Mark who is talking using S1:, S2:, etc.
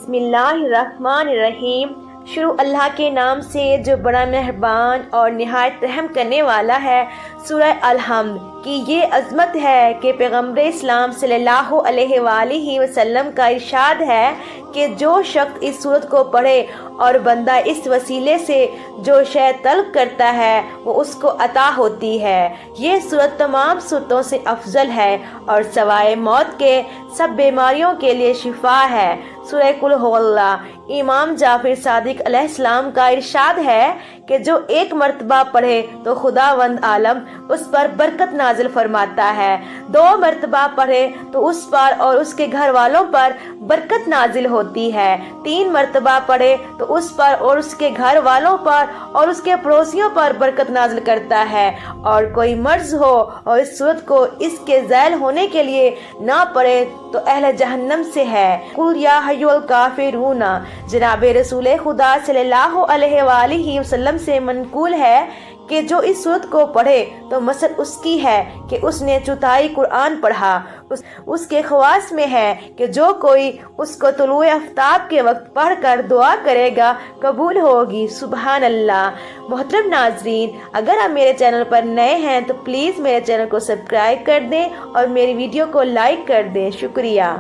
S1: بسم اللہ الرحمن الرحیم۔ شروع اللہ کے نام سے جو بڑا مہربان اور نہایت رحم کرنے والا ہے۔ سورہ الحمد کی یہ عظمت ہے کہ پیغمبر اسلام صلی اللہ علیہ وآلہ وسلم کا ارشاد ہے کہ جو شخص اس سورت کو پڑھے اور بندہ اس وسیلے سے جو شے طلب کرتا ہے وہ اس کو عطا ہوتی ہے۔ یہ سورت تمام سورتوں سے افضل ہے اور سوائے موت کے سب بیماریوں کے لیے شفا ہے۔ سورہ قل ھو اللہ۔ امام جعفر صادق علیہ السلام کا ارشاد ہے کہ جو ایک مرتبہ پڑھے تو خداوند عالم اس پر برکت نازل فرماتا ہے، 2 مرتبہ پڑھے تو اس پر اور اس کے گھر والوں پر برکت نازل ہوتی ہے، 3 مرتبہ پڑھے تو اس پر اور اس کے گھر والوں پر اور اس کے پڑوسیوں پر برکت نازل کرتا ہے، اور کوئی مرض ہو اور اس صورت کو اس کے ذیل ہونے کے لیے نہ پڑھے تو اہل جہنم سے ہے۔ قل یا ایھا الکافرون۔ جناب رسول خدا صلی اللہ علیہ وآلہ وسلم سے منقول ہے کہ جو اس سورت کو پڑھے تو مثل اس کی ہے کہ اس نے چوتھائی قرآن پڑھا۔ اس کے خواص میں ہے کہ جو کوئی اس کو طلوع آفتاب کے وقت پڑھ کر دعا کرے گا قبول ہوگی۔ سبحان اللہ۔ محترم ناظرین، اگر آپ میرے چینل پر نئے ہیں تو پلیز میرے چینل کو سبسکرائب کر دیں اور میری ویڈیو کو لائک کر دیں۔ شکریہ۔